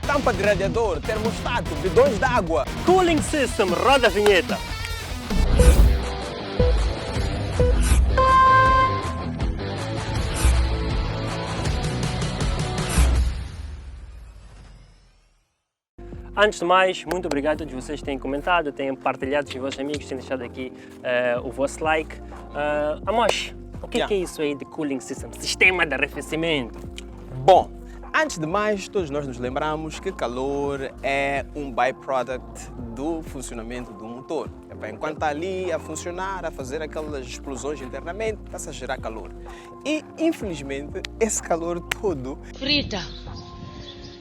tampa de radiador, termostato, bidões de água. Cooling System, roda a vinheta. Antes de mais, muito obrigado a todos vocês que têm comentado, têm partilhado com os vossos amigos, têm deixado aqui o vosso like. Amos, o que é isso aí de Cooling System, sistema de arrefecimento? Bom, antes de mais, todos nós nos lembramos que calor é um byproduct do funcionamento do motor. Enquanto está ali a funcionar, a fazer aquelas explosões internamente, está-se a gerar calor. E, infelizmente, esse calor todo... Frita,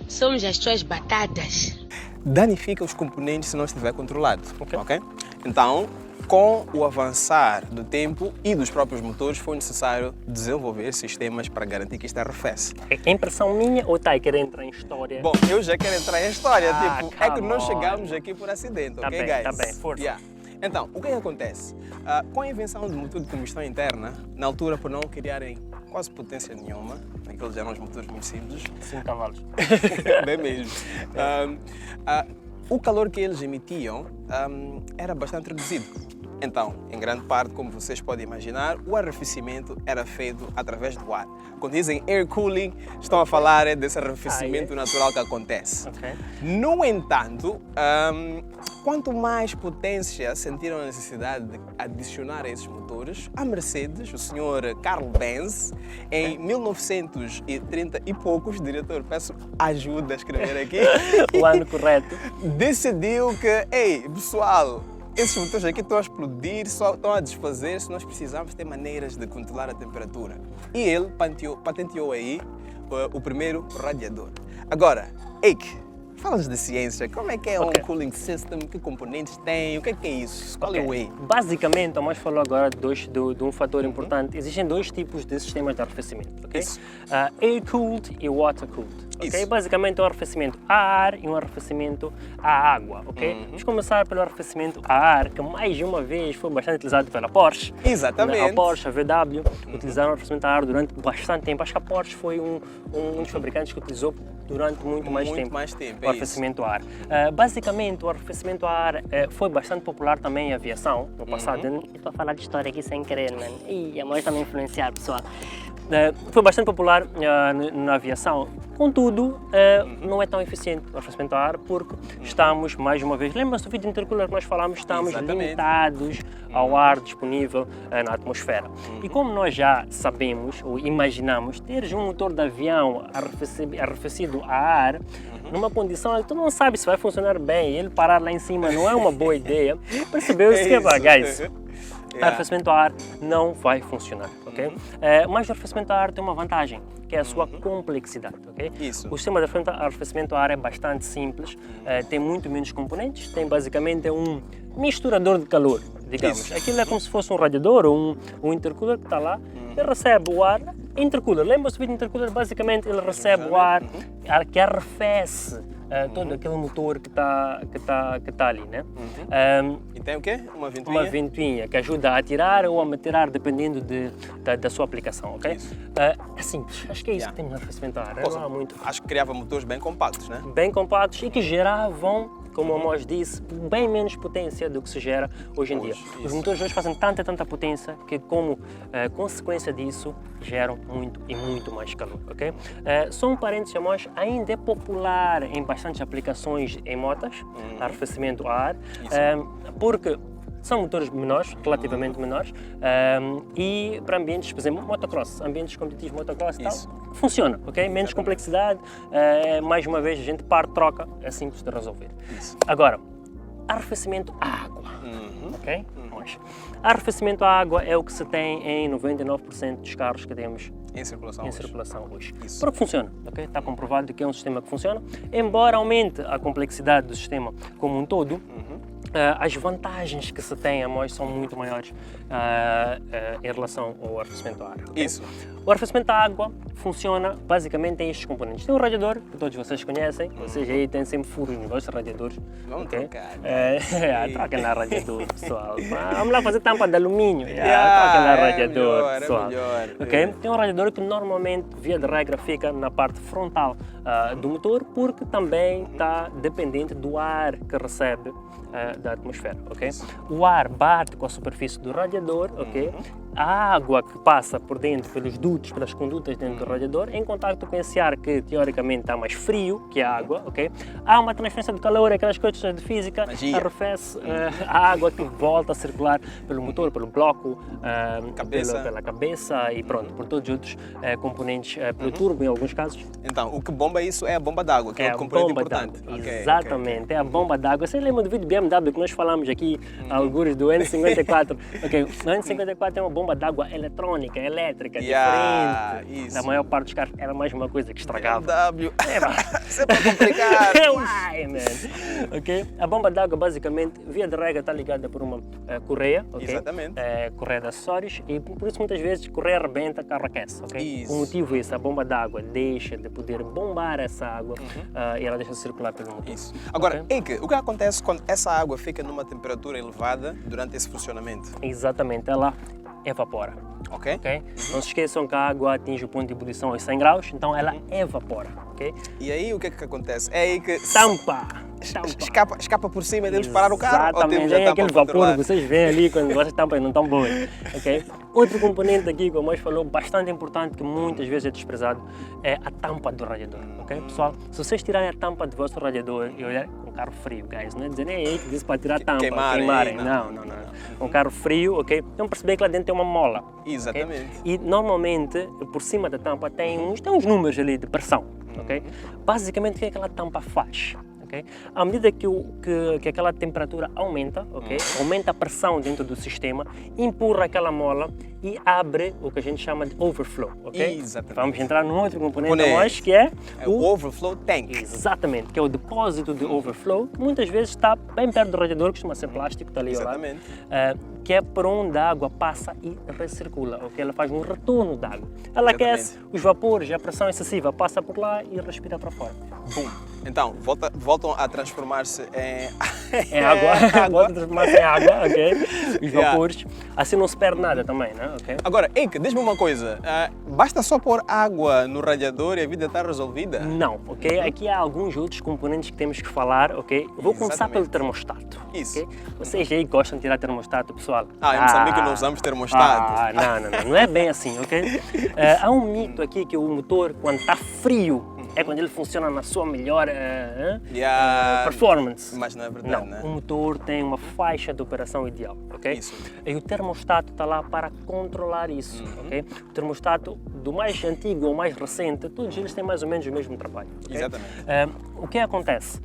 somos as tuas batatas. Danifica os componentes se não estiver controlado. Ok? Então, com o avançar do tempo e dos próprios motores, foi necessário desenvolver sistemas para garantir que isto arrefece. É impressão minha ou está a querer entrar em história? Bom, eu já quero entrar em história. É que nós chegamos aqui por acidente, ok, guys? Tá bem, força. Então, o que acontece? Com a invenção do motor de combustão interna, na altura, por não criarem quase potência nenhuma, aqueles eram os motores muito simples. 5 cavalos. Bem mesmo. O calor que eles emitiam era bastante reduzido. Então, em grande parte, como vocês podem imaginar, o arrefecimento era feito através do ar. Quando dizem air cooling, estão a falar desse arrefecimento natural que acontece. No entanto, quanto mais potência sentiram a necessidade de adicionar a esses motores, a Mercedes, o senhor Carl Benz, em 1930 e poucos, diretor, peço ajuda a escrever aqui, o ano correto, decidiu que, ei, pessoal, esses motores aqui estão a explodir, só estão a desfazer-se, nós precisamos ter maneiras de controlar a temperatura. E ele patenteou aí o primeiro radiador. Agora, Eike, fala-nos de ciência, como é que é um cooling system, que componentes tem, o que é isso? Qual é o way? Basicamente, a mais falou agora de um fator importante. Existem dois tipos de sistemas de arrefecimento, ok? Air-cooled e water-cooled. Okay? Basicamente, um arrefecimento a ar e um arrefecimento a água, ok? Vamos começar pelo arrefecimento a ar, que mais de uma vez foi bastante utilizado pela Porsche. Exatamente. A Porsche, a VW, utilizaram o arrefecimento a ar durante bastante tempo. Acho que a Porsche foi um dos fabricantes que utilizou durante muito mais tempo o arrefecimento a ar. Basicamente, o arrefecimento a ar foi bastante popular também em aviação no passado. Eu estou a falar de história aqui sem querer, mano. E a mãe está a me influenciar, pessoal. Foi bastante popular na aviação, contudo, não é tão eficiente o arrefecimento a ar porque estamos, mais uma vez, lembra-se do vídeo intercooler que nós falámos, estamos limitados ao ar disponível na atmosfera. E como nós já sabemos ou imaginamos, teres um motor de avião arrefecido a ar, numa condição que tu não sabe se vai funcionar bem, ele parar lá em cima não é uma boa ideia, percebeu-se que, guys, o arrefecimento a ar não vai funcionar, ok? Mas o arrefecimento a ar tem uma vantagem, que é a sua complexidade, ok? O sistema de arrefecimento a ar é bastante simples, tem muito menos componentes, tem basicamente um misturador de calor, digamos. Aquilo é como se fosse um radiador ou um intercooler que está lá, ele recebe o ar, intercooler. Lembra-se do vídeo intercooler? Basicamente ele recebe o ar que arrefece todo aquele motor que tá ali, né? E tem o quê? Uma ventoinha? Uma ventoinha que ajuda a tirar ou a tirar dependendo da sua aplicação, ok? É simples, acho que é isso que temos no arrefecimento a ar. Não há muito. Acho que criava motores bem compactos, né? Bem compactos e que geravam, como a Amos disse, bem menos potência do que se gera hoje em dia. Os motores hoje fazem tanta potência que, como consequência disso, geram muito e muito mais calor, ok? Só um parênteses, Amos, ainda é popular em bastantes aplicações em motas, arrefecimento a ar, porque são motores menores, relativamente menores, e para ambientes, por exemplo, motocross, ambientes competitivos, motocross e tal, funciona, ok? Menos complexidade, mais uma vez a gente troca, é simples de resolver. Agora, arrefecimento a água, ok? Arrefecimento a água é o que se tem em 99% dos carros que temos em circulação hoje. Porque funciona, ok? Está comprovado que é um sistema que funciona, embora aumente a complexidade do sistema como um todo, as vantagens que se tem a são muito maiores em relação ao arrefecimento a ar. Okay? O arrefecimento à água funciona basicamente em estes componentes. Tem um radiador, que todos vocês conhecem, vocês aí têm sempre furos nos vossos radiadores. Vamos trocar. Troca na radiador, pessoal. Vamos lá fazer tampa de alumínio. Troca na radiador, melhor, pessoal. melhor. Okay? Tem um radiador que normalmente, via de regra, fica na parte frontal do motor, porque também está dependente do ar que recebe da atmosfera, ok? O ar bate com a superfície do radiador, ok? A água que passa por dentro, pelos dutos, pelas condutas dentro do radiador, em contato com esse ar que teoricamente está mais frio que a água, ok? Há uma transferência de calor, aquelas coisas de física, arrefece a água que volta a circular pelo motor, pelo bloco, pela cabeça e pronto, por todos os outros componentes, pelo turbo em alguns casos. Então, o que bomba isso é a bomba d'água, que é o componente importante. Exatamente, é a bomba d'água. Você lembra do vídeo BMW que nós falamos aqui, alguns do N54? Ok, o N54 é uma bomba d'água eletrônica, elétrica, diferente. Da maior parte dos carros era mais uma coisa que estragava. BMW, sempre complicado. Why, man? Ok? A bomba d'água, basicamente, via de regra, está ligada por uma correia, ok? Exatamente. Correia de acessórios, e por isso muitas vezes a correia arrebenta, carro aquece, ok? Isso. O motivo é esse, a bomba d'água deixa de poder bombar essa água e ela deixa de circular pelo motor. Isso. Agora, Eike, o que acontece quando essa água fica numa temperatura elevada durante esse funcionamento? Exatamente, ela evapora. Ok. Okay? Não se esqueçam que a água atinge o ponto de ebulição aos 100 graus, então ela evapora. Okay? E aí o que é que acontece? É aí que Tampa! Escapa por cima e deles parar o carro? Exatamente, é aquele vapor que vocês veem ali quando vocês tampas não estão boas. Okay? Outro componente aqui que o Mois falou, bastante importante, que muitas vezes é desprezado, é a tampa do radiador. Okay? Pessoal, se vocês tirarem a tampa do vosso radiador e olharem com carro frio, guys, não é dizer nem aí que disse para tirar a tampa, queimarem. Não. Um carro frio, ok? Então perceber que lá dentro tem uma mola. Exatamente. Okay? E normalmente, por cima da tampa tem uns números ali de pressão, ok? Basicamente, o que aquela tampa faz? Okay? À medida que aquela temperatura aumenta, okay? Aumenta a pressão dentro do sistema, empurra aquela mola e abre o que a gente chama de overflow. Okay? Exatamente. Vamos entrar num outro componente a mais, que é o overflow tank. Exatamente, que é o depósito de overflow, que muitas vezes está bem perto do radiador, costuma ser plástico, está ali ao lado. Que é por onde a água passa e recircula, ok? Ela faz um retorno de água. Ela aquece, os vapores, a pressão excessiva passa por lá e respira para fora. Bum. Então, voltam a transformar-se em água. Voltam a transformar-se em água, ok? Os vapores. Assim não se perde nada também, né? Okay? Agora, Eike, diz-me uma coisa. Basta só pôr água no radiador e a vida está resolvida? Não, ok? Aqui há alguns outros componentes que temos que falar, ok? Vou começar pelo termostato. Isso. Okay? Vocês aí gostam de tirar termostato, pessoal? Em Moçambique não usamos termostato. Não é bem assim, ok? Há um mito aqui que o motor, quando está frio, é quando ele funciona na sua melhor performance. Mas não é verdade, não. O motor tem uma faixa de operação ideal, ok? Isso. E o termostato está lá para controlar isso, ok? O termostato, do mais antigo ao mais recente, todos eles têm mais ou menos o mesmo trabalho. Okay? Exatamente. O que acontece?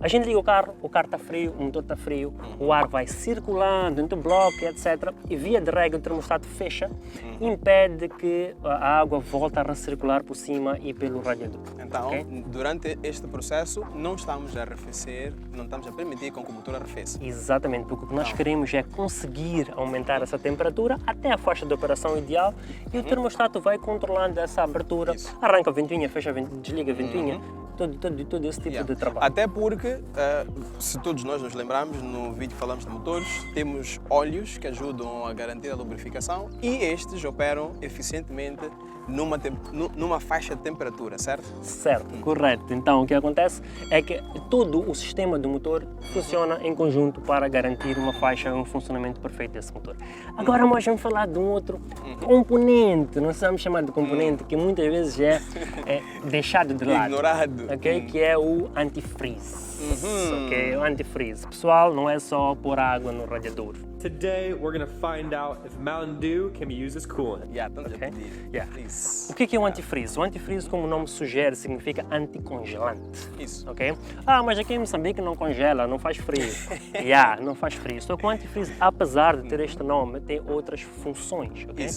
A gente liga o carro está frio, o motor está frio, o ar vai circulando entre o bloco, etc. E via de regra o termostato fecha, impede que a água volte a recircular por cima e pelo radiador. Então, okay? Durante este processo, não estamos a arrefecer, não estamos a permitir que o motor arrefeça. Exatamente, porque o que nós queremos é conseguir aumentar essa temperatura até a faixa de operação ideal e o termostato vai controlando essa abertura, arranca a ventoinha, fecha a ventoinha, desliga a ventoinha. Todo esse tipo de trabalho. Até porque, se todos nós nos lembrarmos, no vídeo falamos de motores, temos óleos que ajudam a garantir a lubrificação e estes operam eficientemente numa faixa de temperatura, certo? Certo, correto. Então o que acontece é que todo o sistema do motor funciona em conjunto para garantir uma faixa, um funcionamento perfeito desse motor. Agora nós vamos falar de um outro componente, nós vamos chamar de componente que muitas vezes é deixado de lado. Ignorado. Okay? Que é o antifreeze. Okay? O antifreeze. Pessoal, não é só pôr água no radiador. Today we're going to find out if Mountain Dew can be used as coolant. O que é o antifreeze? O antifreeze, como o nome sugere, significa anticongelante. Isso. Okay? Mas aqui em Moçambique não congela, não faz frio. Não faz frio. Só que o antifreeze, apesar de ter este nome, tem outras funções. Okay?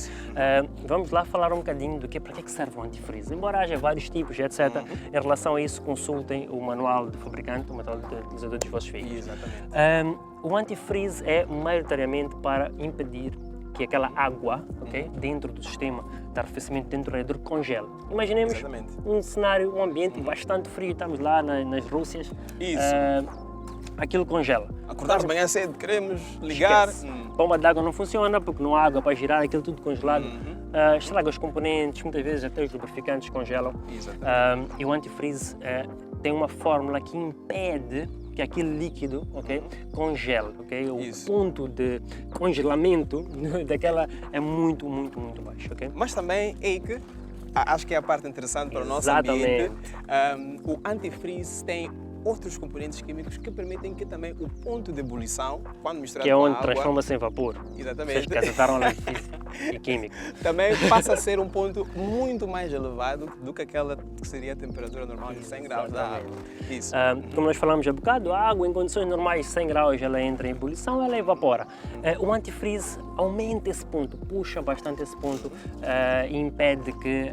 Vamos lá falar um bocadinho do para que serve o antifreeze. Embora haja vários tipos, etc. Em relação a isso, consultem o manual de fabricante, o manual de utilizador dos vossos veículos. Exatamente. O antifreeze é maioritariamente para impedir que aquela água, ok, dentro do sistema de arrefecimento, dentro do radiador, congela. Imaginemos um cenário, um ambiente bastante frio, estamos lá nas Rússias. Isso. Aquilo congela. Acordamos de manhã cedo, queremos ligar. Bomba de água não funciona porque não há água para girar, aquilo tudo congelado. Estraga os componentes, muitas vezes até os lubrificantes congelam. E o antifreeze tem uma fórmula que impede que aquele líquido, ok, congele, ok? O ponto de congelamento daquela é muito, muito, muito baixo, ok? Mas também, Eike, acho que é a parte interessante para o nosso ambiente. O antifreeze tem outros componentes químicos que permitem que também o ponto de ebulição, quando misturado com a água... Que é onde transforma-se em vapor. Exatamente. Vocês casataram lá de física e química. Também passa a ser um ponto muito mais elevado do que aquela que seria a temperatura normal de 100 graus da água. Isso. Como nós falamos há bocado, a água em condições normais, 100 graus, ela entra em ebulição, ela evapora. O antifreeze aumenta esse ponto, puxa bastante esse ponto e impede que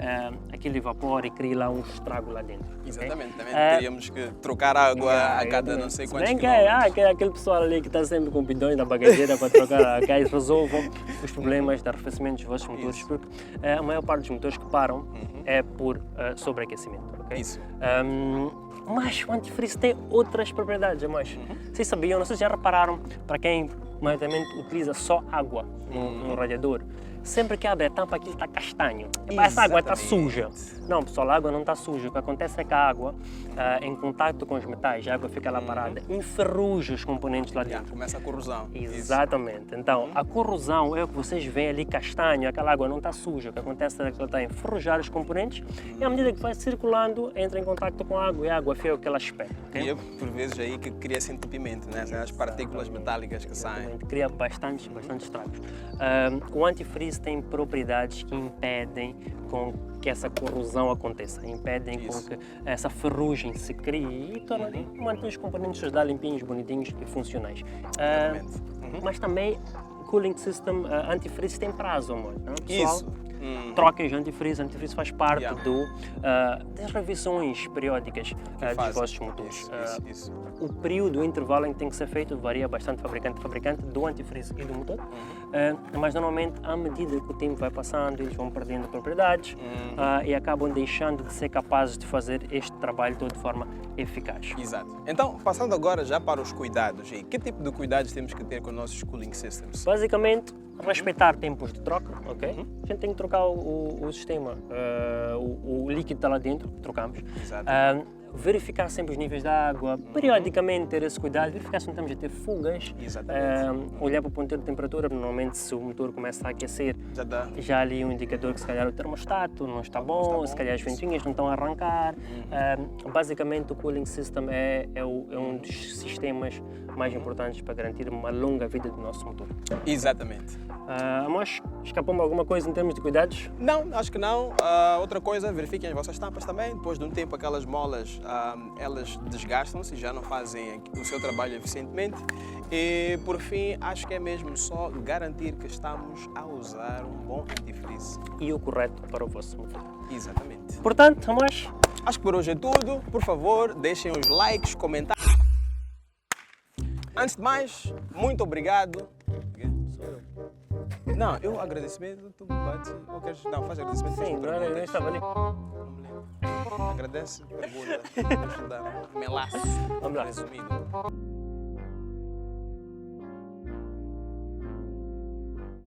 aquilo evapore e crie lá um estrago lá dentro. Exatamente. Também teríamos que trocar água a cada não sei quantos quilómetros. Aquele pessoal ali que está sempre com bidões na bagageira para trocar gás, resolvam os problemas de arrefecimento dos vossos motores, porque a maior parte dos motores que param é por sobreaquecimento. Okay? Isso. Mas o antifreeze tem outras propriedades a mais. Vocês sabiam, não sei se já repararam, para quem maioritariamente utiliza só água no radiador, sempre que abre a tampa aquilo está castanho. Essa água está suja. Não, pessoal, a água não está suja. O que acontece é que a água, em contato com os metais, a água fica lá parada, enferruja os componentes lá dentro. Começa a corrosão. Exatamente. Então, a corrosão é o que vocês veem ali castanho, aquela água não está suja. O que acontece é que ela está a enferrujar os componentes e à medida que vai circulando, entra em contato com a água e a água fica o que ela espera. Okay? E é por vezes aí que cria esse entupimento, né? As partículas metálicas que saem. Cria bastante estragos. O antifreeze tem propriedades que impedem com que essa corrosão aconteça, impedem com que essa ferrugem se crie e mantém os componentes da limpinhos, bonitinhos e funcionais. Mas também o cooling system antifreeze tem prazo, amor. Não? Pessoal, troquem de antifreeze. Antifreeze faz parte das revisões periódicas dos vossos motores. Isso. O período, o intervalo em que tem que ser feito varia bastante fabricante a fabricante do antifreeze e do motor, mas normalmente à medida que o tempo vai passando eles vão perdendo propriedades e acabam deixando de ser capazes de fazer este trabalho todo de forma eficaz. Exato. Então, passando agora já para os cuidados, e que tipo de cuidados temos que ter com os nossos cooling systems? Basicamente, respeitar tempos de troca, ok? A gente tem que trocar o sistema, o líquido está lá dentro, trocamos. Exato. Verificar sempre os níveis da água, periodicamente ter esse cuidado, verificar se não estamos a ter fugas, olhar para o ponteiro de temperatura, normalmente se o motor começa a aquecer, já ali um indicador que se calhar o termostato não está bom, se calhar as ventinhas não estão a arrancar. Basicamente o cooling system é um dos sistemas mais importantes para garantir uma longa vida do nosso motor. Exatamente. Mas escapou-me alguma coisa em termos de cuidados? Não, acho que não. Outra coisa, verifiquem as vossas tampas também. Depois de um tempo, aquelas molas, elas desgastam-se, já não fazem o seu trabalho eficientemente. E, por fim, acho que é mesmo só garantir que estamos a usar um bom antifreeze. E o correto para o vosso motor. Exatamente. Portanto, Tomás, acho que por hoje é tudo. Por favor, deixem os likes, comentários. Antes de mais, muito obrigado. Não, eu agradecimento, tu bate, ou queres... Não, faz agradecimento. Sim, não estava ali. Não me lembro. Agradece, pergunta, ajuda, melaço, Vamos lá. resumido.